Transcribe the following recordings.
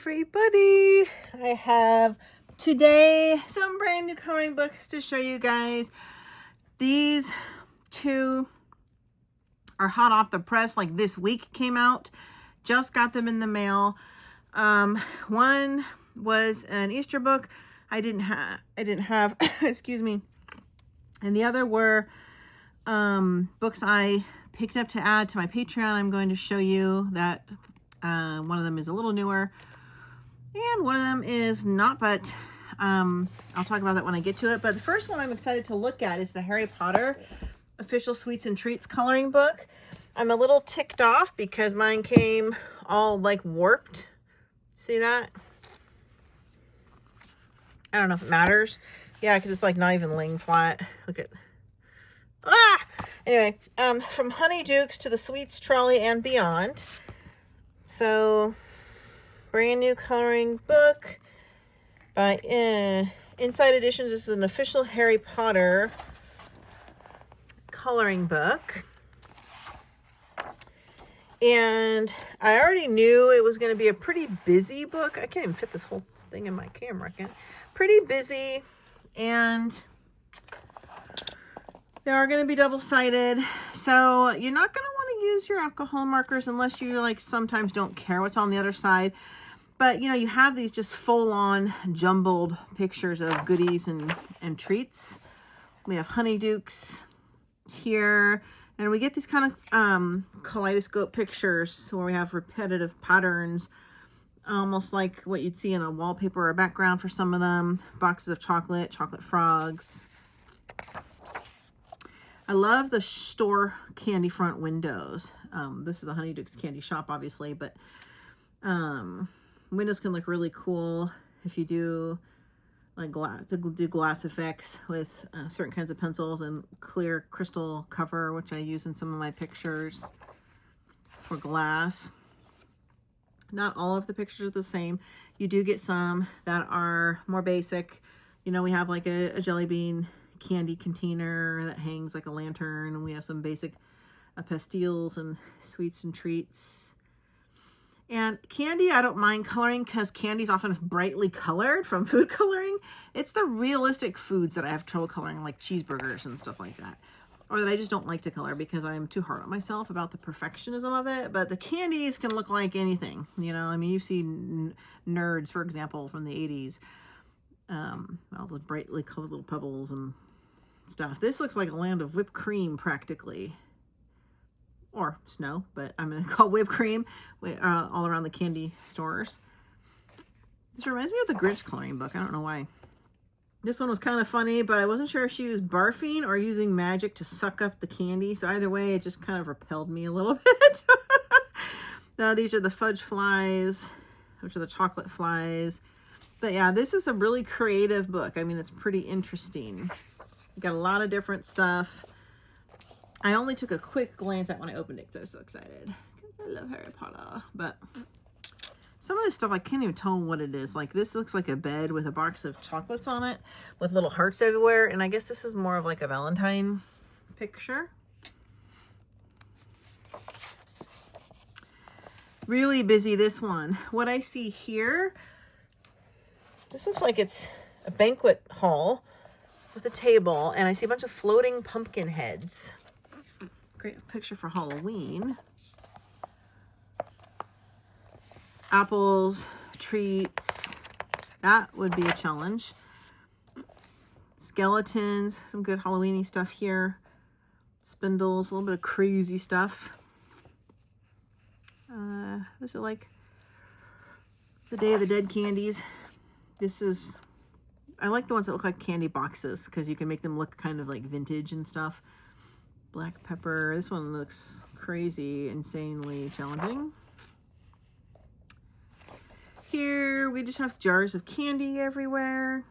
everybody. I have today some brand new coloring books to show you guys. These two are hot off the press, like this week came out. Just got them in the mail. One was an Easter book I didn't have excuse me, and the other were books I picked up to add to my Patreon. I'm going to show you that one of them is a little newer and one of them is not, but I'll talk about that when I get to it. But the first one I'm excited to look at is the Harry Potter Official Sweets and Treats coloring book. I'm a little ticked off because mine came all like warped. See that? I don't know if it matters. Yeah, because it's like not even laying flat. Look at Anyway, from Honeydukes to the Sweets Trolley and beyond. So, brand new coloring book by Inside Editions. This is an official Harry Potter coloring book. And I already knew it was going to be a pretty busy book. I can't even fit this whole thing in my camera. Pretty busy, and they are going to be double-sided, so you're not going to want to use your alcohol markers unless you like sometimes don't care what's on the other side. But you know, you have these just full-on jumbled pictures of goodies and treats. We have Honeydukes here, and we get these kind of kaleidoscope pictures where we have repetitive patterns, almost like what you'd see in a wallpaper or a background for some of them. Boxes of chocolate frogs. I love the store candy front windows. This is a Honeydukes candy shop, obviously, but windows can look really cool if you do like glass effects with certain kinds of pencils and clear crystal cover, which I use in some of my pictures for glass. Not all of the pictures are the same. You do get some that are more basic. You know, we have like a jelly bean candy container that hangs like a lantern, and we have some basic pastilles and sweets and treats. And candy, I don't mind coloring because candy is often brightly colored from food coloring. It's the realistic foods that I have trouble coloring, like cheeseburgers and stuff like that, or that I just don't like to color because I'm too hard on myself about the perfectionism of it. But the candies can look like anything, you know. I mean, you've seen Nerds, for example, from the 80s. All the brightly colored little pebbles and stuff. This looks like a land of whipped cream, practically. Or snow, but I'm going to call whipped cream all around the candy stores. This reminds me of the Grinch coloring book. I don't know why. This one was kind of funny, but I wasn't sure if she was barfing or using magic to suck up the candy. So either way, it just kind of repelled me a little bit. Now, these are the fudge flies, which are the chocolate flies. But yeah, this is a really creative book. I mean, it's pretty interesting. Got a lot of different stuff. I only took a quick glance at when I opened it because I was so excited. Because I love Harry Potter. But some of this stuff, I can't even tell what it is. Like, this looks like a bed with a box of chocolates on it with little hearts everywhere. And I guess this is more of like a Valentine picture. Really busy, this one. What I see here, this looks like it's a banquet hall with a table. And I see a bunch of floating pumpkin heads. Great picture for Halloween. Apples, treats. That would be a challenge. Skeletons, some good Halloween-y stuff here. Spindles, a little bit of crazy stuff. Those are like the Day of the Dead candies. I like the ones that look like candy boxes because you can make them look kind of like vintage and stuff. Black pepper. This one looks crazy, insanely challenging. Here we just have jars of candy everywhere.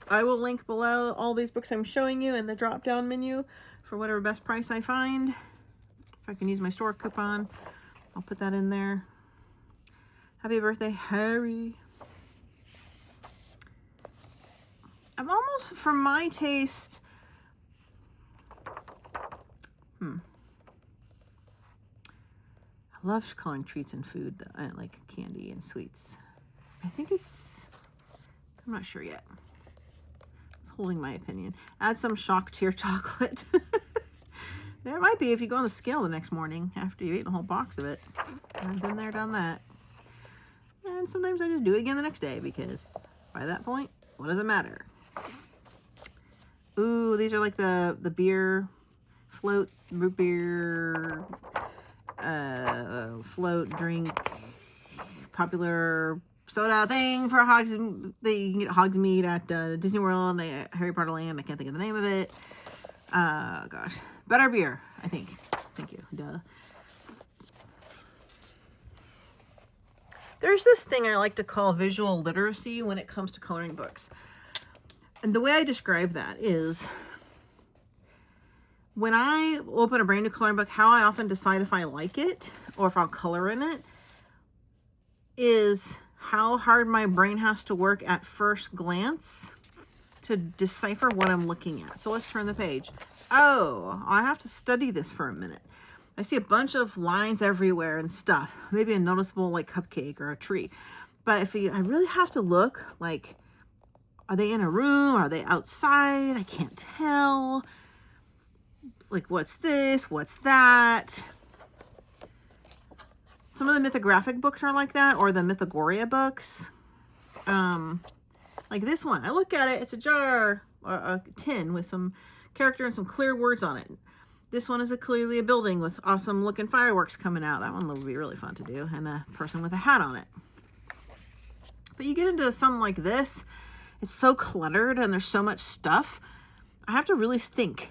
I will link below all these books I'm showing you in the drop-down menu for whatever best price I find. If I can use my store coupon, I'll put that in there. Happy birthday, Harry. I'm almost, for my taste, I I love coloring treats and food, though. I like candy and sweets. I think it's, I'm not sure yet. It's holding my opinion. Add some shock to your chocolate. There might be if you go on the scale the next morning after you've eaten a whole box of it. I've been there, done that. And sometimes I just do it again the next day because by that point, what does it matter? Ooh, these are like the beer float, root beer, float drink, popular soda thing for Hogs. You can get Hogsmeade at Disney World, Harry Potter Land. I can't think of the name of it. Gosh, Better Beer, I think. Thank you. Duh. There's this thing I like to call visual literacy when it comes to coloring books. And the way I describe that is when I open a brand new coloring book, how I often decide if I like it or if I'll color in it is how hard my brain has to work at first glance to decipher what I'm looking at. So let's turn the page. Oh, I have to study this for a minute. I see a bunch of lines everywhere and stuff. Maybe a noticeable like cupcake or a tree. But if I really have to look, like, are they in a room? Are they outside? I can't tell. Like, what's this? What's that? Some of the mythographic books are like that, or the Mythagoria books. Like this one. I look at it, it's a jar, a tin with some character and some clear words on it. This one is clearly a building with awesome looking fireworks coming out. That one would be really fun to do, and a person with a hat on it. But you get into something like this, it's so cluttered and there's so much stuff. I have to really think,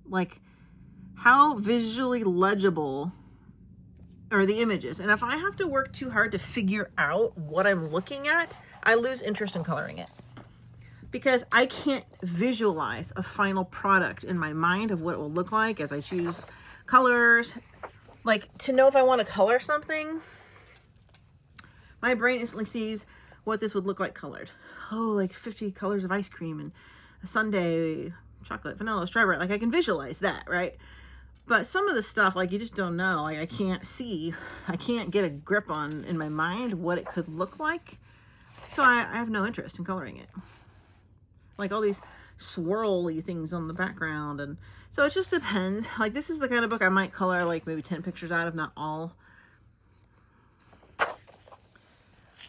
like, how visually legible are the images? And if I have to work too hard to figure out what I'm looking at, I lose interest in coloring it. Because I can't visualize a final product in my mind of what it will look like as I choose colors. Like, to know if I want to color something, my brain instantly sees what this would look like colored. Oh, like 50 colors of ice cream and a sundae, chocolate, vanilla, strawberry. Like, I can visualize that, right? But some of the stuff, like, you just don't know. Like, I can't see. I can't get a grip on, in my mind, what it could look like. So I have no interest in coloring it. Like, all these swirly things on the background. And so it just depends. Like, this is the kind of book I might color, like, maybe 10 pictures out of, not all.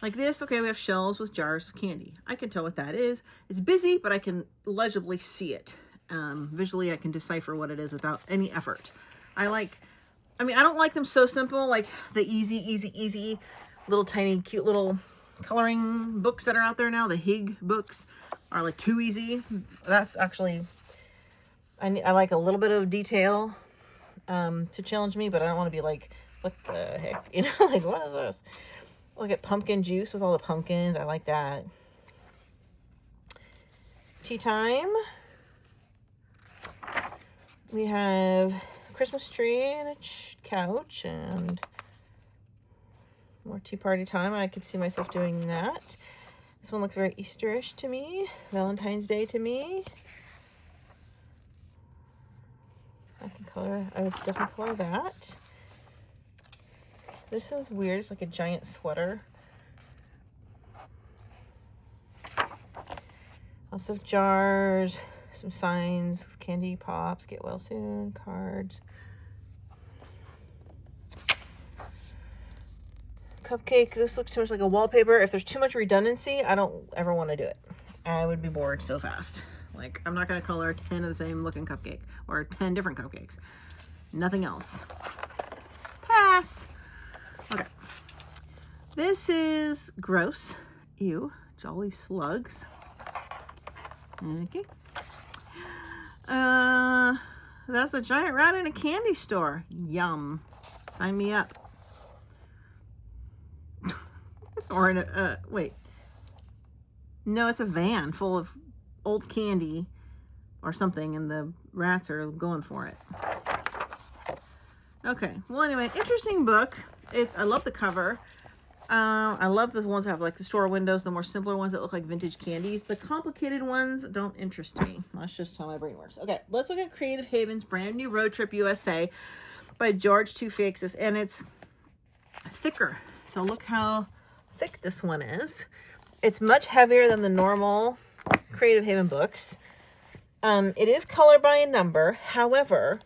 Like this, okay, we have shelves with jars of candy. I can tell what that is. It's busy, but I can legibly see it. Visually, I can decipher what it is without any effort. I don't like them so simple, like the easy, little tiny, cute little coloring books that are out there now. The Hig books are like too easy. That's actually, I like a little bit of detail to challenge me, but I don't want to be like, what the heck? You know, like, what is this? Look at pumpkin juice with all the pumpkins. I like that. Tea time. We have a Christmas tree and a couch and more tea party time. I could see myself doing that. This one looks very Easterish to me. Valentine's Day to me. I would definitely color that. This is weird. It's like a giant sweater. Lots of jars, some signs, candy pops, get well soon, cards. Cupcake. This looks too much like a wallpaper. If there's too much redundancy, I don't ever want to do it. I would be bored so fast. Like, I'm not going to color 10 of the same looking cupcake or 10 different cupcakes. Nothing else. Pass. Okay, this is gross. Ew, Jolly Slugs. Okay. That's a giant rat in a candy store. Yum. Sign me up. Or in a, wait. No, it's a van full of old candy or something, and the rats are going for it. Okay, well, anyway, interesting book. I love the cover. I love the ones that have like the store windows, the more simpler ones that look like vintage candies. The complicated ones don't interest me. That's just how my brain works. Okay, let's look at Creative Haven's brand new Road Trip USA by George Toufiakis. And it's thicker. So look how thick this one is. It's much heavier than the normal Creative Haven books. It is color by number. However,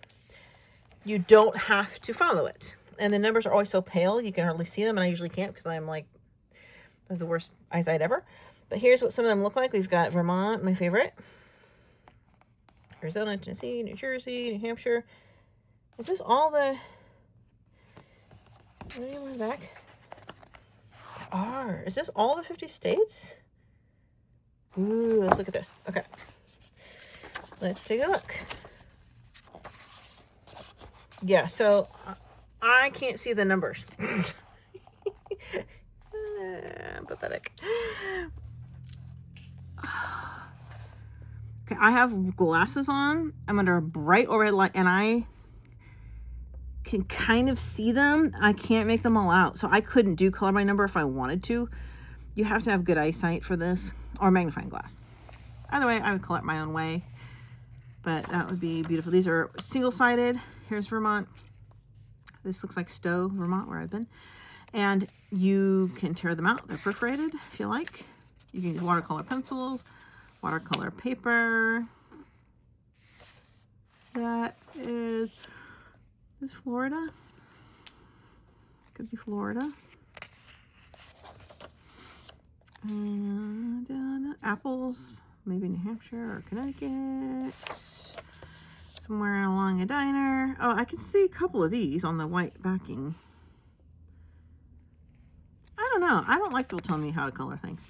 you don't have to follow it. And the numbers are always so pale, you can hardly see them. And I usually can't because I'm like, I have the worst eyesight ever. But here's what some of them look like. We've got Vermont, my favorite. Arizona, Tennessee, New Jersey, New Hampshire. Is this all the... Anyone in the back? Is this all the 50 states? Ooh, let's look at this. Okay. Let's take a look. Yeah, so I can't see the numbers. Pathetic. Okay, I have glasses on. I'm under a bright overhead light, and I can kind of see them. I can't make them all out. So I couldn't do color by number if I wanted to. You have to have good eyesight for this, or magnifying glass. Either way, I would color it my own way. But that would be beautiful. These are single-sided. Here's Vermont. This looks like Stowe, Vermont, where I've been. And you can tear them out. They're perforated if you like. You can use watercolor pencils, watercolor paper. That is Florida. Could be Florida. And apples, maybe New Hampshire or Connecticut. Somewhere along a diner. Oh, I can see a couple of these on the white backing. I don't know. I don't like people telling me how to color things.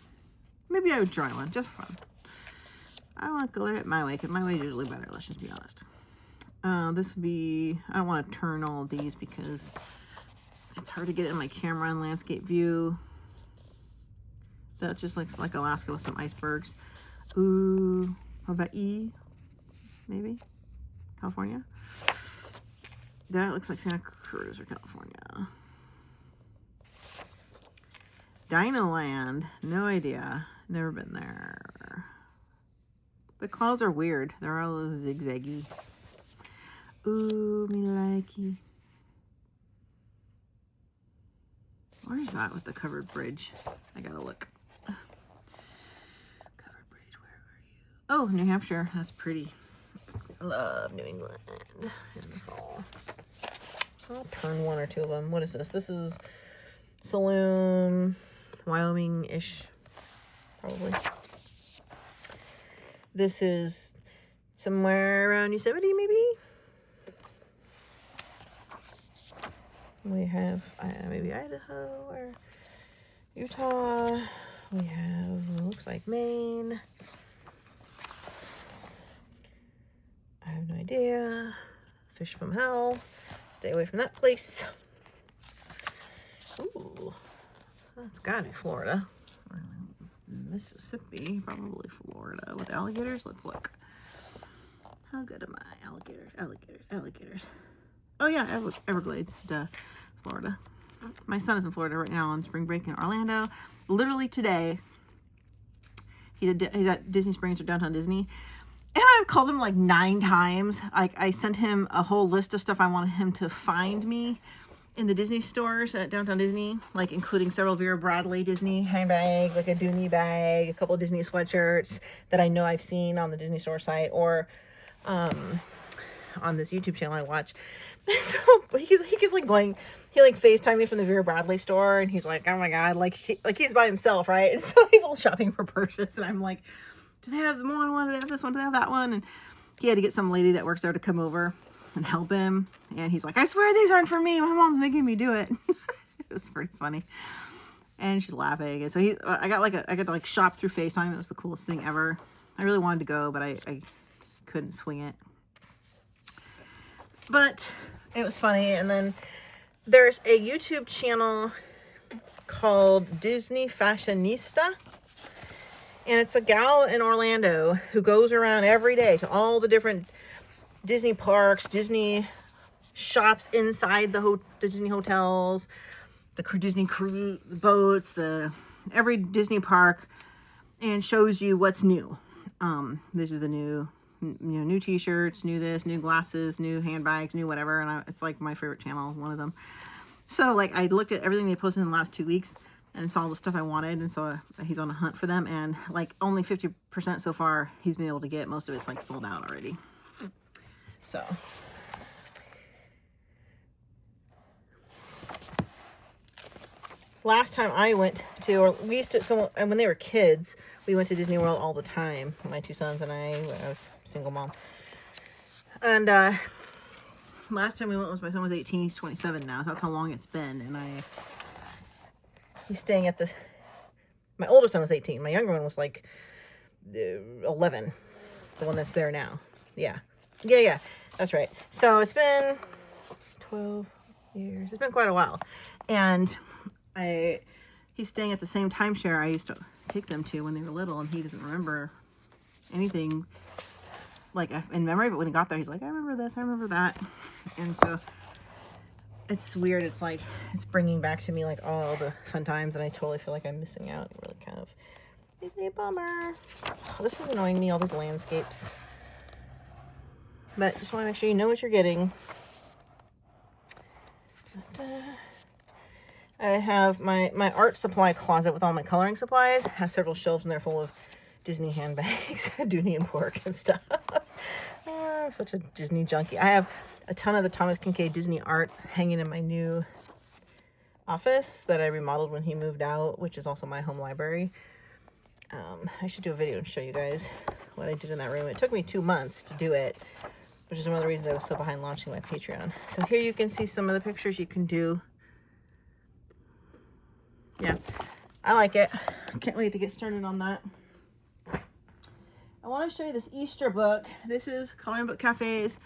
Maybe I would try one just for fun. I want to color it my way because my way is usually better. Let's just be honest. This would be, I don't want to turn all of these because it's hard to get it in my camera and landscape view. That just looks like Alaska with some icebergs. Ooh, Hawaii, maybe? California? That looks like Santa Cruz or California. Dinoland, no idea. Never been there. The clouds are weird. They're all zigzaggy. Ooh, me likey. Where's that with the covered bridge? I gotta look. Covered bridge, where are you? Oh, New Hampshire. That's pretty. I love New England in the fall. I'll turn one or two of them. What is this? This is Saloon, Wyoming-ish, probably. This is somewhere around Yosemite, maybe? We have maybe Idaho or Utah. We have, looks like Maine. I have no idea. Fish from hell. Stay away from that place. Ooh, that's gotta be Florida. Mississippi, probably Florida with alligators. Let's look. How good am I? Alligators, alligators, alligators. Oh yeah, Everglades, duh, Florida. My son is in Florida right now on spring break in Orlando. Literally today, he's at Disney Springs or Downtown Disney. And I've called him like 9 times. I sent him a whole list of stuff I wanted him to find me in the Disney stores at Downtown Disney, like including several Vera Bradley Disney handbags, like a Dooney bag, a couple of Disney sweatshirts that I know I've seen on the Disney store site or on this YouTube channel I watch. So he keeps like going, he like FaceTimed me from the Vera Bradley store and he's like, oh my God, like he's by himself, right? And so he's all shopping for purses and I'm like, do they have the more one? Do they have this one? Do they have that one? And he had to get some lady that works there to come over and help him. And he's like, I swear these aren't for me. My mom's making me do it. It was pretty funny. And she's laughing. And so I got to shop through FaceTime. It was the coolest thing ever. I really wanted to go, but I couldn't swing it. But it was funny. And then there's a YouTube channel called Disney Fashionista. And it's a gal in Orlando who goes around every day to all the different Disney parks, Disney shops inside the Disney hotels, the Disney cruise boats, every Disney park, and shows you what's new. This is the new t-shirts, new this, new glasses, new handbags, new whatever. And it's like my favorite channel, one of them. So like I looked at everything they posted in the last 2 weeks and saw the stuff I wanted, and so he's on a hunt for them, and like only 50% so far he's been able to get. Most of it's like sold out already. So last time I went to, or we used to, so when they were kids, we went to Disney World all the time, my 2 sons and I was a single mom. And last time we went was my son was 18, he's 27 now. That's how long it's been. And he's staying at my older son was 18. My younger one was like 11, the one that's there now. Yeah, that's right. So it's been 12 years. It's been quite a while. And he's staying at the same timeshare I used to take them to when they were little, and he doesn't remember anything like in memory, but when he got there, he's like, I remember this, I remember that. And so it's weird. It's like, it's bringing back to me like all the fun times, and I totally feel like I'm missing out. It really kind of is a bummer. Oh, this is annoying me, all these landscapes. But just want to make sure you know what you're getting. I have my art supply closet with all my coloring supplies. It has several shelves in there full of Disney handbags, Dooney and Bourke and stuff. Oh, I'm such a Disney junkie. I have a ton of the Thomas Kinkade Disney art hanging in my new office that I remodeled when he moved out, which is also my home library. I should do a video and show you guys what I did in that room. It took me 2 months to do it, which is one of the reasons I was so behind launching my Patreon. So here you can see some of the pictures you can do. Yeah, I like it. I can't wait to get started on that. I want to show you this Easter book. This is Coloring Book Cafe's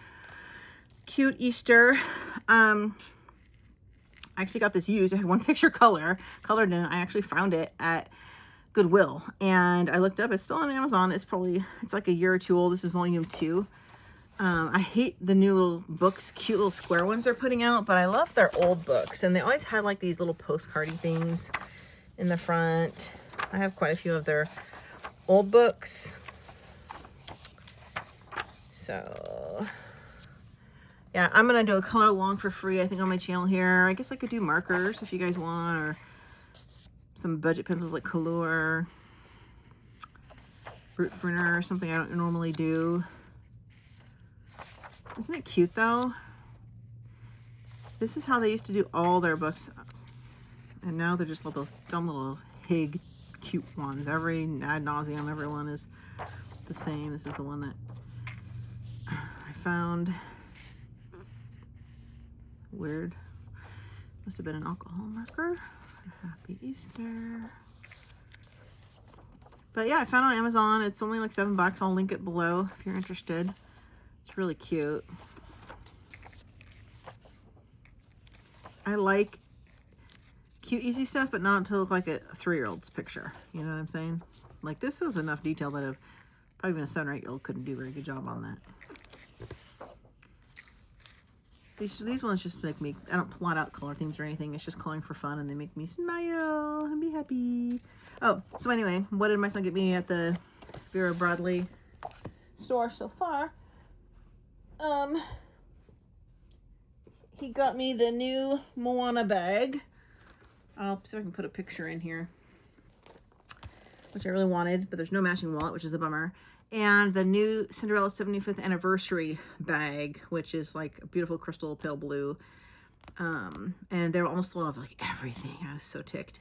Cute Easter. I actually got this used. I had one picture colored in it. I actually found it at Goodwill, and I looked up. It's still on Amazon. It's like a year or 2 old. This is volume 2. I hate the new little books, cute little square ones they're putting out, but I love their old books, and they always had like these little postcardy things in the front. I have quite a few of their old books. So yeah, I'm gonna do a color along for free, I think, on my channel here. I guess I could do markers if you guys want, or some budget pencils like Color, Brute Printer, something I don't normally do. Isn't it cute though? This is how they used to do all their books, and now they're just those dumb little Hig cute ones. Every ad nauseum, everyone is the same. This is the one that I found. Weird. Must have been an alcohol marker. Happy Easter. But yeah, I found it on Amazon. It's only like $7. I'll link it below if you're interested. It's really cute. I like cute, easy stuff, but not to look like a 3-year-old's picture. You know what I'm saying? Like, this is enough detail that probably even a 7 or 8-year-old couldn't do a very good job on that. These ones just make me, I don't plot out color themes or anything. It's just coloring for fun, and they make me smile and be happy. Oh, so anyway, what did my son get me at the Vera Bradley store so far? He got me the new Moana bag. I'll see if I can put a picture in here, which I really wanted, but there's no matching wallet, which is a bummer. And the new Cinderella 75th anniversary bag, which is like a beautiful crystal pale blue. And they were almost full of like everything. I was so ticked.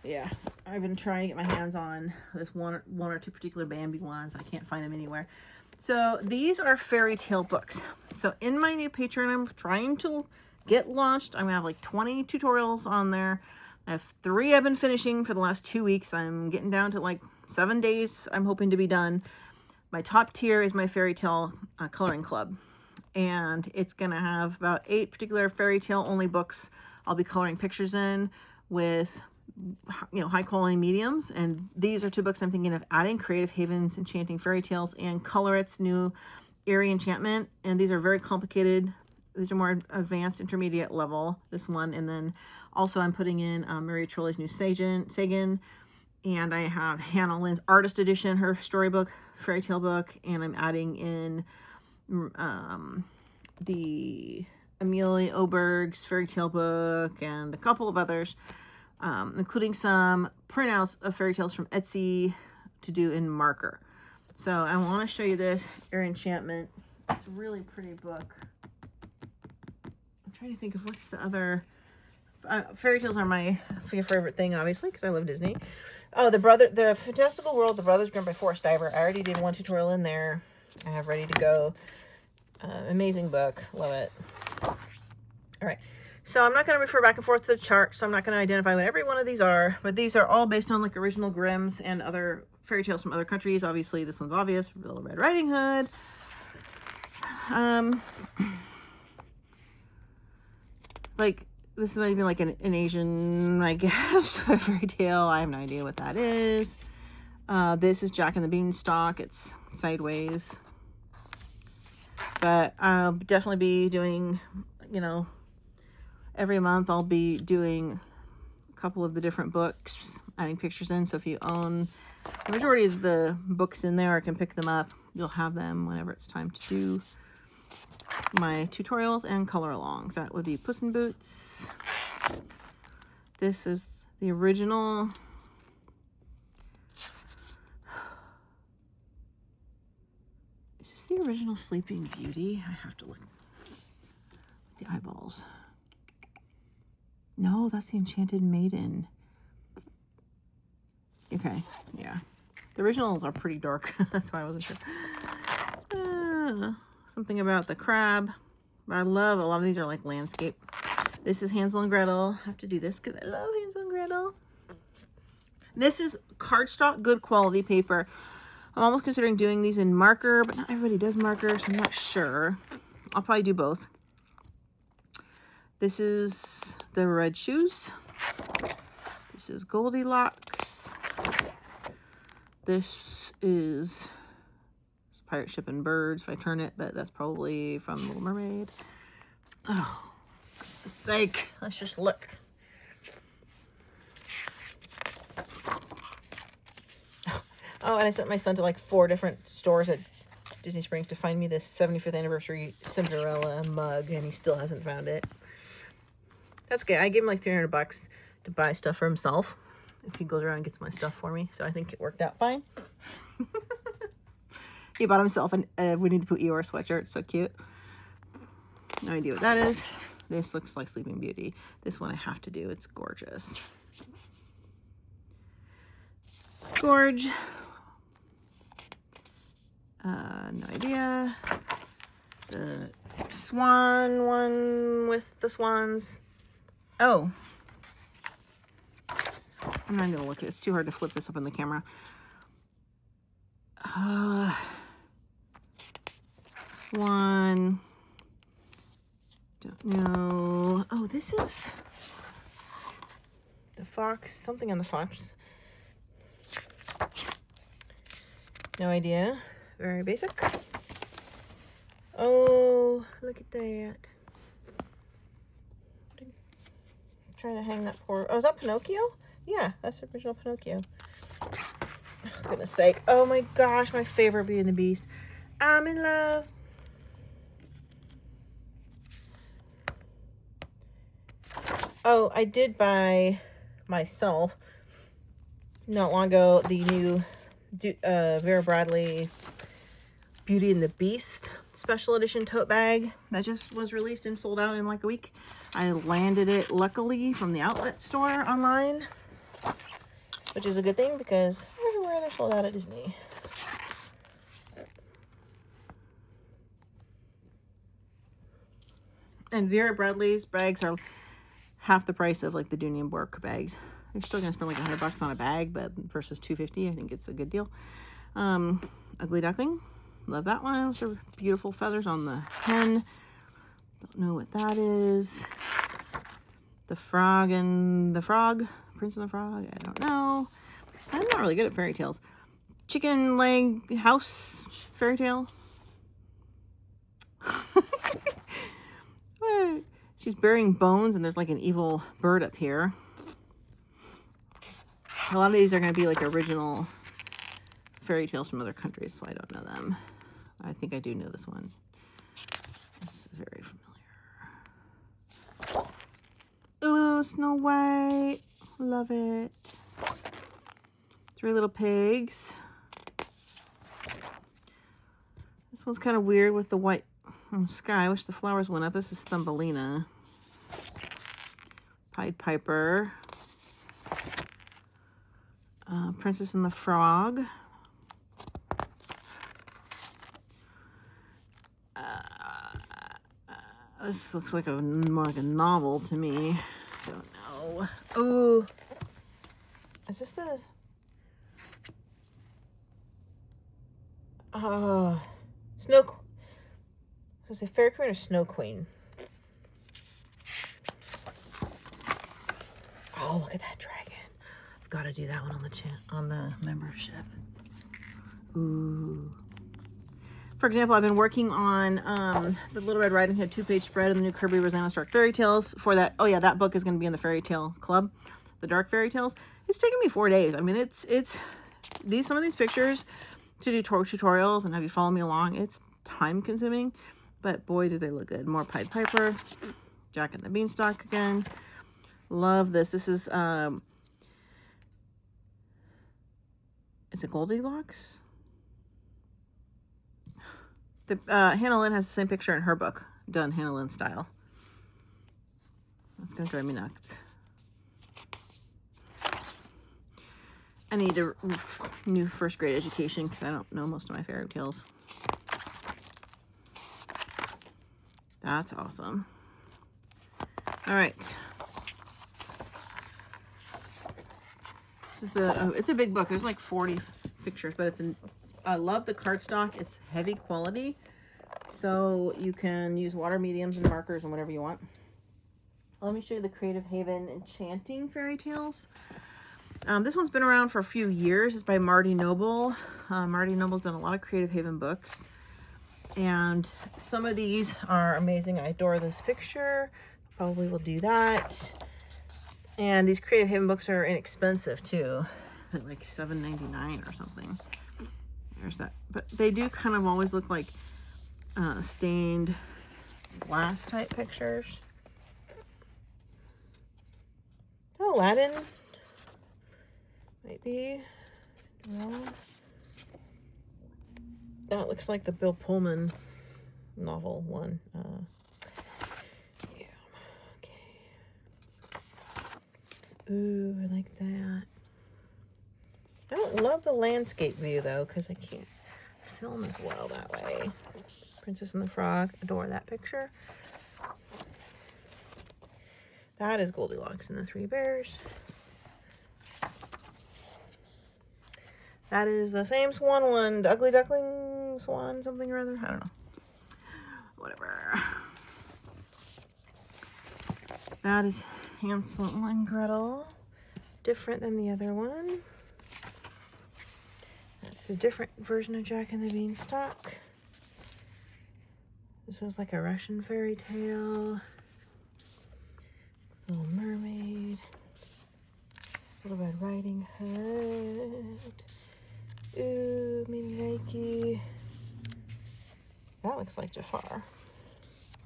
Yeah, I've been trying to get my hands on this one or two particular Bambi ones. I can't find them anywhere. So these are fairy tale books. So in my new Patreon, I'm trying to get launched. I'm gonna have like 20 tutorials on there. I have 3 I've been finishing for the last 2 weeks. I'm getting down to like 7 days. I'm hoping to be done. My top tier is my fairy tale coloring club, and it's gonna have about 8 particular fairy tale only books I'll be coloring pictures in with, you know, high quality mediums. And these are 2 books I'm thinking of adding: Creative Haven's Enchanting Fairy Tales and Coloret's new Airy Enchantment. And these are very complicated. These are more advanced intermediate level, this one. And then also I'm putting in Mary Trolley's new Sagan, and I have Hannah Lynn's Artist Edition, her storybook, fairy tale book, and I'm adding in the Amelia Oberg's fairy tale book and a couple of others, including some printouts of fairy tales from Etsy to do in marker. So I want to show you this, Air Enchantment. It's a really pretty book. I'm trying to think of what's the other... fairy tales are my favorite thing, obviously, because I love Disney. Oh, the Fantastical World, The Brothers Grimm by Forrest Diver. I already did one tutorial in there. I have ready to go. Amazing book. Love it. All right. So I'm not going to refer back and forth to the chart, so I'm not going to identify what every one of these are, but these are all based on like original Grimms and other fairy tales from other countries. Obviously, this one's obvious. Little Red Riding Hood. Like, this might be like an Asian, I guess, fairy tale. I have no idea what that is. This is Jack and the Beanstalk. It's sideways. But I'll definitely be doing, you know, every month I'll be doing a couple of the different books, adding pictures in. So if you own the majority of the books in there, I can pick them up. You'll have them whenever it's time to do my tutorials and color alongs. That would be Puss in Boots. This is the original. Is this the original Sleeping Beauty? I have to look at the eyeballs. No, that's the Enchanted Maiden. Okay, yeah. The originals are pretty dark. That's why I wasn't sure. Something about the crab. I love, a lot of these are like landscape. This is Hansel and Gretel. I have to do this because I love Hansel and Gretel. This is cardstock, good quality paper. I'm almost considering doing these in marker, but not everybody does marker, so I'm not sure. I'll probably do both. This is the Red Shoes. This is Goldilocks. This is Pirate Ship and Birds, if I turn it, but that's probably from Little Mermaid. Oh, for goodness sake. Let's just look. Oh, and I sent my son to like 4 different stores at Disney Springs to find me this 75th anniversary Cinderella mug, and he still hasn't found it. That's okay. I gave him like $300 to buy stuff for himself if he goes around and gets my stuff for me, so I think it worked out fine. He bought himself a Winnie the Pooh Eeyore sweatshirt. It's so cute. No idea what that is. This looks like Sleeping Beauty. This one I have to do. It's gorgeous. Gorge. No idea. The swan one with the swans. Oh. I'm not going to look at it. It's too hard to flip this up in the camera. Swan. Don't know. Oh, this is the fox. Something on the fox. No idea. Very basic. Oh, look at that. Trying to hang that poor... Oh, is that Pinocchio? Yeah, that's the original Pinocchio. Oh, goodness sake. Oh my gosh, my favorite Beauty and the Beast. I'm in love. Oh, I did buy myself not long ago the new Vera Bradley Beauty and the Beast special edition tote bag that just was released and sold out in like a week. I landed it luckily from the outlet store online, which is a good thing because everywhere they're sold out at Disney. And Vera Bradley's bags are half the price of like the Dooney and Bourke bags. You're still gonna spend like $100 on a bag, but versus $250, I think it's a good deal. Ugly Duckling, love that one. With the beautiful feathers on the hen. Don't know what that is. The Frog and the Frog, Prince and the Frog. I don't know. I'm not really good at fairy tales. Chicken leg house fairy tale. She's burying bones and there's like an evil bird up here. A lot of these are going to be like original fairy tales from other countries, so I don't know them. I think I do know this one. This is very familiar. Snow White. Love it. Three Little Pigs. This one's kind of weird with the white sky. I wish the flowers went up. This is Thumbelina. Pied Piper. Princess and the Frog. This looks like more like a novel to me. Don't know. Oh, is this the? Snow. I was gonna say Fairy Queen or Snow Queen. Oh, look at that dragon! I've got to do that one on the membership. Ooh. For example, I've been working on the Little Red Riding Hood 2-page spread in the new Kirby Rosanna Stark Fairy Tales for that. Oh yeah, that book is going to be in the Fairy Tale Club, the Dark Fairy Tales. It's taken me 4 days. I mean, it's some of these pictures to do tutorials and have you follow me along. It's time consuming, but boy, do they look good. More Pied Piper, Jack and the Beanstalk again. Love this. This is it's a Goldilocks. Hannah Lynn has the same picture in her book, done Hannah Lynn style. That's going to drive me nuts. I need a new first grade education because I don't know most of my fairy tales. That's awesome. All right. This is it's a big book. There's like 40 pictures, but I love the cardstock. It's heavy quality, so you can use water mediums and markers and whatever you want. Let me show you the Creative Haven Enchanting Fairy Tales. This one's been around for a few years. It's by Marty Noble. Marty Noble's done a lot of Creative Haven books, and some of these are amazing. I adore this picture. Probably will do that. And these Creative Haven books are inexpensive too. They're like $7.99 or something. There's that, but they do kind of always look like stained glass type pictures. Is that Aladdin? Might be. No. That looks like the Bill Pullman novel one. Yeah. Okay. Ooh, I like that. I don't love the landscape view though, because I can't film as well that way. Princess and the Frog, adore that picture. That is Goldilocks and the Three Bears. That is the same swan one, the Ugly Duckling Swan, something or other. I don't know. Whatever. That is Hansel and Gretel. Different than the other one. It's a different version of Jack and the Beanstalk. This was like a Russian fairy tale. Little Mermaid. Little Red Riding Hood. Ooh, me likey. That looks like Jafar.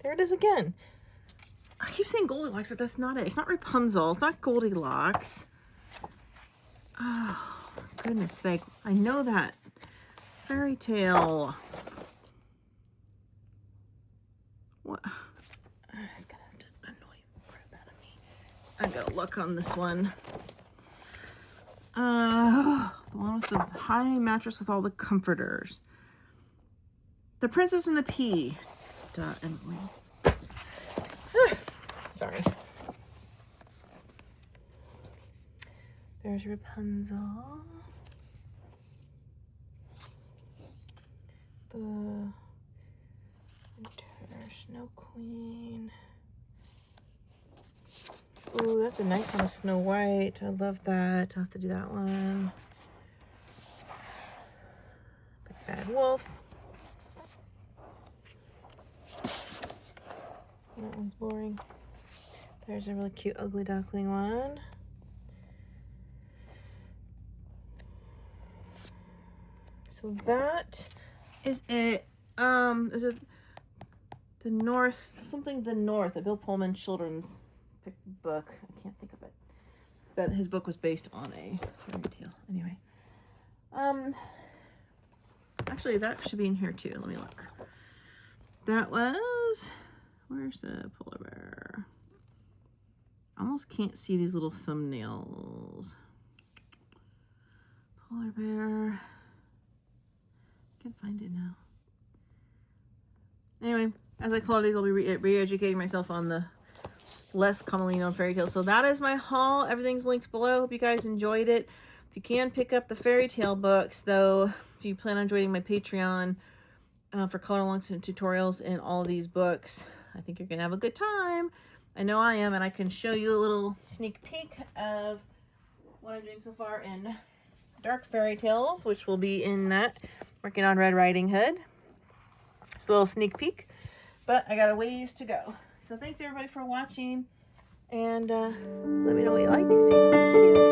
There it is again. I keep saying Goldilocks, but that's not it. It's not Rapunzel. It's not Goldilocks. Oh. Goodness sake, I know that fairy tale. What? It's gonna have to annoy the crap out of me. I gotta look on this one. The one with the high mattress with all the comforters. The Princess and the Pea. Duh, Emily. Sorry. There's Rapunzel. The Winter Snow Queen. Ooh, that's a nice one of Snow White. I love that. I'll have to do that one. Big Bad Wolf. That one's boring. There's a really cute Ugly Duckling one. So that is it. Is it the North, something the North, a Bill Pullman children's book. I can't think of it. But his book was based on a fairy tale. Anyway. Actually, that should be in here too. Let me look. That was... Where's the polar bear? Almost can't see these little thumbnails. Polar bear. I can't find it now. Anyway, as I color these, I'll be re-educating myself on the less commonly known fairy tales. So that is my haul. Everything's linked below. Hope you guys enjoyed it. If you can pick up the fairy tale books, though, if you plan on joining my Patreon for color alongs and tutorials in all of these books, I think you're going to have a good time. I know I am, and I can show you a little sneak peek of what I'm doing so far in Dark Fairy Tales, which will be in that, working on Red Riding Hood. Just a little sneak peek, but I got a ways to go. So thanks everybody for watching, and let me know what you like. See you in the next video.